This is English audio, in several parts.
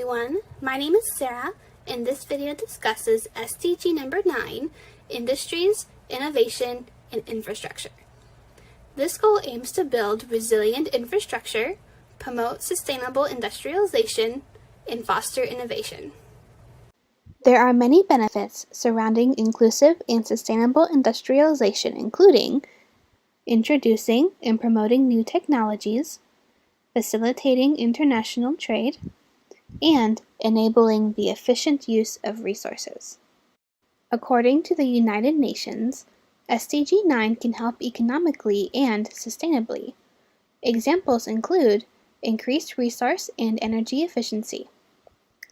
everyone, my name is Sarah, and this video discusses SDG number 9, Industries, Innovation, and Infrastructure. This goal aims to build resilient infrastructure, promote sustainable industrialization, and foster innovation. There are many benefits surrounding inclusive and sustainable industrialization, including introducing and promoting new technologies, facilitating international trade, and enabling the efficient use of resources. According to the United Nations, SDG 9 can help economically and sustainably. Examples include increased resource and energy efficiency.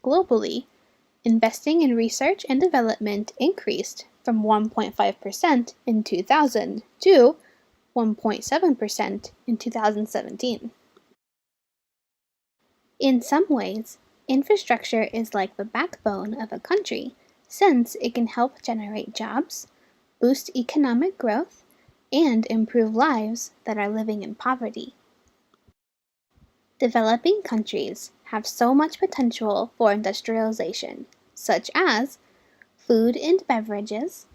Globally, investing in research and development increased from 1.5% in 2000 to 1.7% in 2017. In some ways, infrastructure is like the backbone of a country, since it can help generate jobs, boost economic growth, and improve lives that are living in poverty. Developing countries have so much potential for industrialization, such as food and beverages,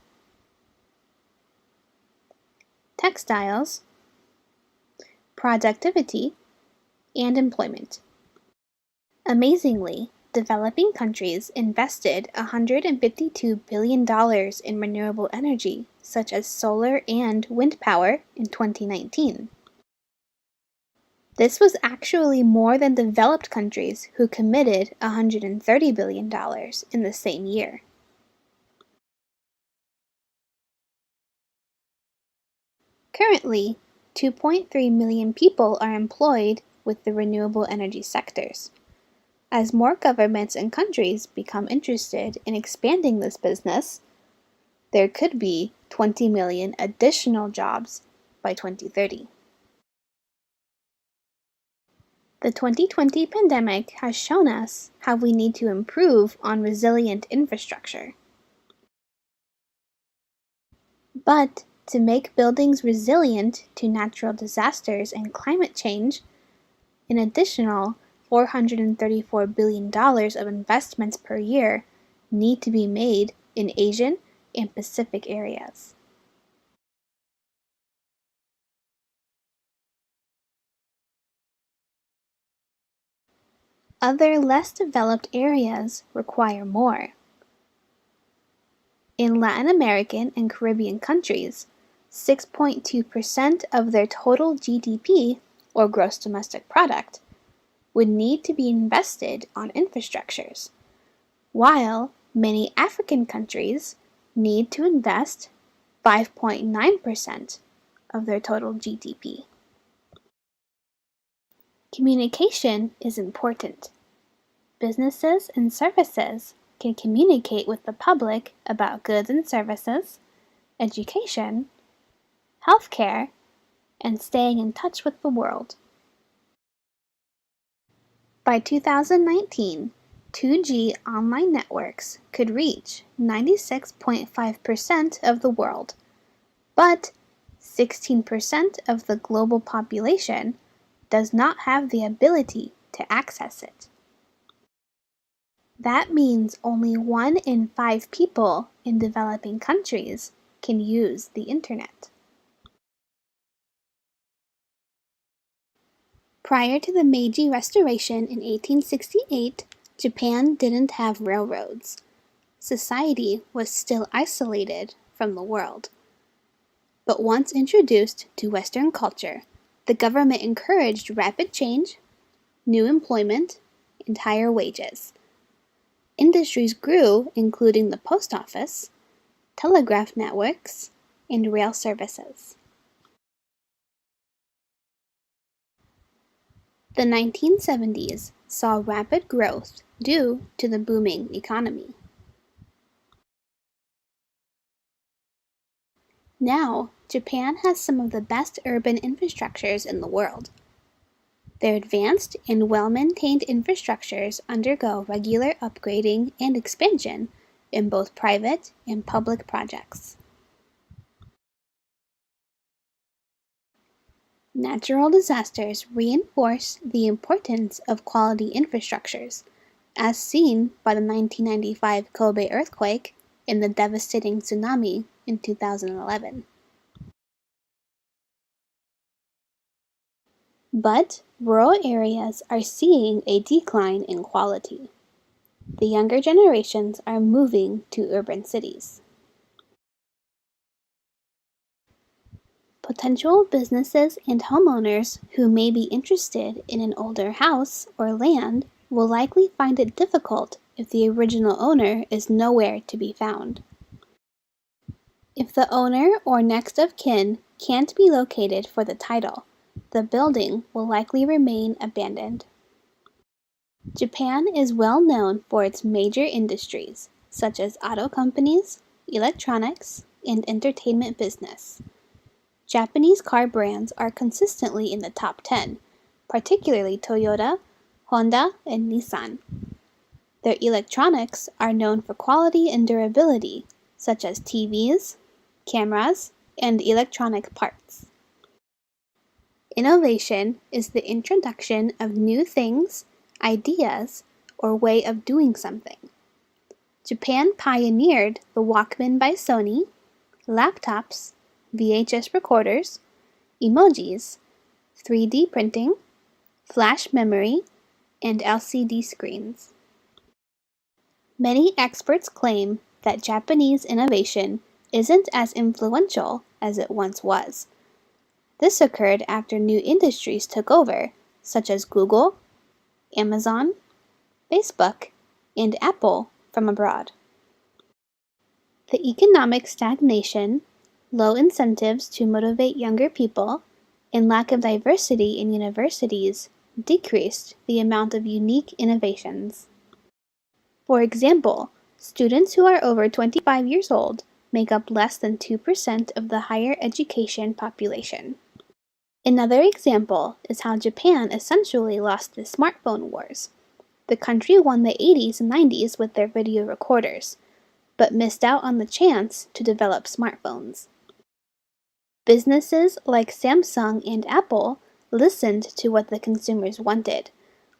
textiles, productivity, and employment. Amazingly, developing countries invested $152 billion in renewable energy, such as solar and wind power, in 2019. This was actually more than developed countries who committed $130 billion in the same year. Currently, 2.3 million people are employed with the renewable energy sectors. As more governments and countries become interested in expanding this business, there could be 20 million additional jobs by 2030. The 2020 pandemic has shown us how we need to improve on resilient infrastructure. But to make buildings resilient to natural disasters and climate change, an additional $434 billion of investments per year need to be made in Asian and Pacific areas. Other less developed areas require more. In Latin American and Caribbean countries, 6.2% of their total GDP, or gross domestic product, would need to be invested on infrastructures, while many African countries need to invest 5.9% of their total GDP. Communication is important. Businesses and services can communicate with the public about goods and services, education, healthcare, and staying in touch with the world. By 2019, 2G online networks could reach 96.5% of the world, but 16% of the global population does not have the ability to access it. That means only 1 in 5 people in developing countries can use the internet. Prior to the Meiji Restoration in 1868, Japan didn't have railroads. Society was still isolated from the world. But once introduced to Western culture, the government encouraged rapid change, new employment, and higher wages. Industries grew, including the post office, telegraph networks, and rail services. The 1970s saw rapid growth due to the booming economy. Now, Japan has some of the best urban infrastructures in the world. Their advanced and well-maintained infrastructures undergo regular upgrading and expansion in both private and public projects. Natural disasters reinforce the importance of quality infrastructures, as seen by the 1995 Kobe earthquake and the devastating tsunami in 2011. But rural areas are seeing a decline in quality. The younger generations are moving to urban cities. Potential businesses and homeowners who may be interested in an older house or land will likely find it difficult if the original owner is nowhere to be found. If the owner or next of kin can't be located for the title, the building will likely remain abandoned. Japan is well known for its major industries, such as auto companies, electronics, and entertainment business. Japanese car brands are consistently in the top 10, particularly Toyota, Honda, and Nissan. Their electronics are known for quality and durability, such as TVs, cameras, and electronic parts. Innovation is the introduction of new things, ideas, or way of doing something. Japan pioneered the Walkman by Sony, laptops, VHS recorders, emojis, 3D printing, flash memory, and LCD screens. Many experts claim that Japanese innovation isn't as influential as it once was. This occurred after new industries took over, such as Google, Amazon, Facebook, and Apple from abroad. The economic stagnation, low incentives to motivate younger people, and lack of diversity in universities decreased the amount of unique innovations. For example, students who are over 25 years old make up less than 2% of the higher education population. Another example is how Japan essentially lost the smartphone wars. The country won the 80s and 90s with their video recorders, but missed out on the chance to develop smartphones. Businesses like Samsung and Apple listened to what the consumers wanted,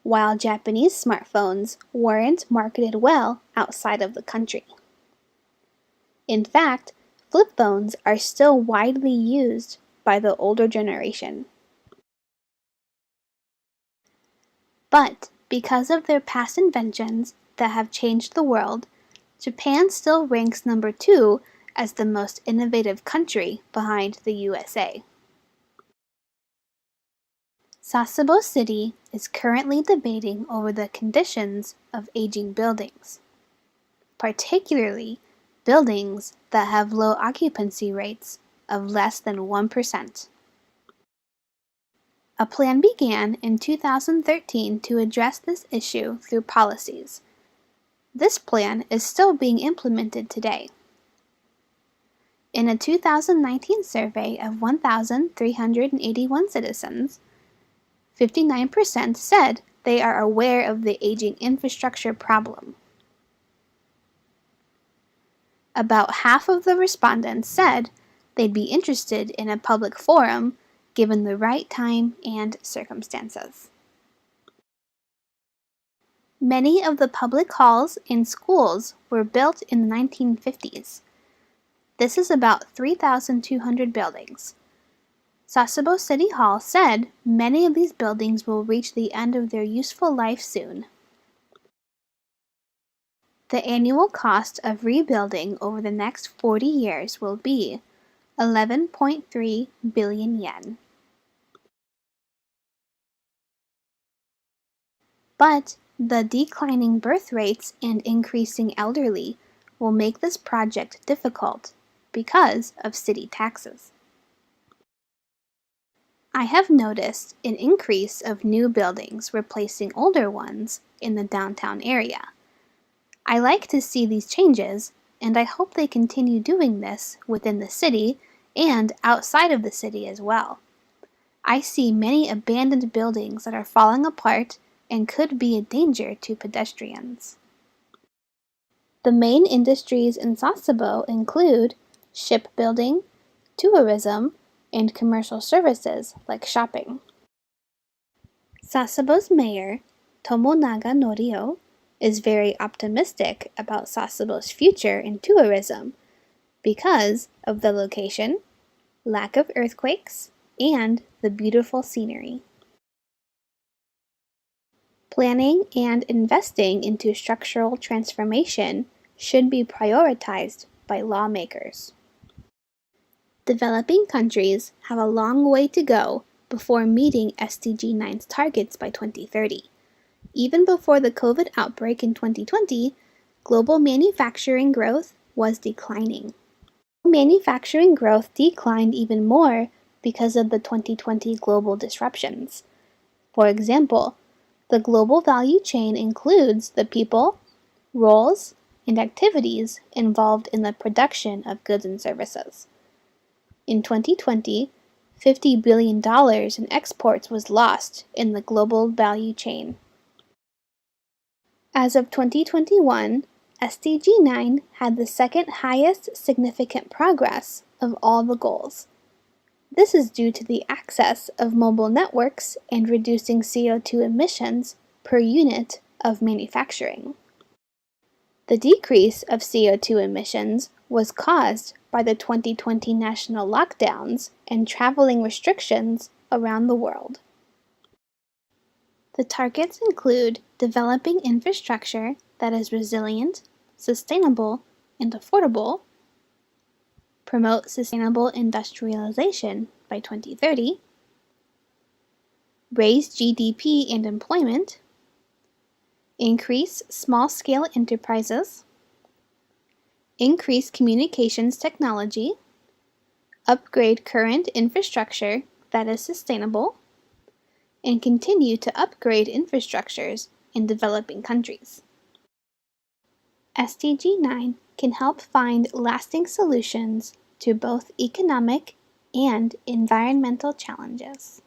while Japanese smartphones weren't marketed well outside of the country. In fact, flip phones are still widely used by the older generation. But because of their past inventions that have changed the world, Japan still ranks number 2 as the most innovative country behind the USA. Sasebo City is currently debating over the conditions of aging buildings, particularly buildings that have low occupancy rates of less than 1%. A plan began in 2013 to address this issue through policies. This plan is still being implemented today. In a 2019 survey of 1,381 citizens, 59% said they are aware of the aging infrastructure problem. About half of the respondents said they'd be interested in a public forum given the right time and circumstances. Many of the public halls and schools were built in the 1950s. This is about 3,200 buildings. Sasebo City Hall said many of these buildings will reach the end of their useful life soon. The annual cost of rebuilding over the next 40 years will be 11.3 billion yen. But the declining birth rates and increasing elderly will make this project difficult because of city taxes. I have noticed an increase of new buildings replacing older ones in the downtown area. I like to see these changes, and I hope they continue doing this within the city and outside of the city as well. I see many abandoned buildings that are falling apart and could be a danger to pedestrians. The main industries in Sasebo include shipbuilding, tourism, and commercial services like shopping. Sasebo's mayor, Tomonaga Norio, is very optimistic about Sasabo's future in tourism because of the location, lack of earthquakes, and the beautiful scenery. Planning and investing into structural transformation should be prioritized by lawmakers. Developing countries have a long way to go before meeting SDG 9's targets by 2030. Even before the COVID outbreak in 2020, global manufacturing growth was declining. Manufacturing growth declined even more because of the 2020 global disruptions. For example, the global value chain includes the people, roles, and activities involved in the production of goods and services. In 2020, $50 billion in exports was lost in the global value chain. As of 2021, SDG 9 had the second highest significant progress of all the goals. This is due to the access of mobile networks and reducing CO2 emissions per unit of manufacturing. The decrease of CO2 emissions was caused by the 2020 national lockdowns and traveling restrictions around the world. The targets include developing infrastructure that is resilient, sustainable, and affordable, promote sustainable industrialization by 2030, raise GDP and employment, increase small-scale enterprises, increase communications technology, upgrade current infrastructure that is sustainable, and continue to upgrade infrastructures in developing countries. SDG 9 can help find lasting solutions to both economic and environmental challenges.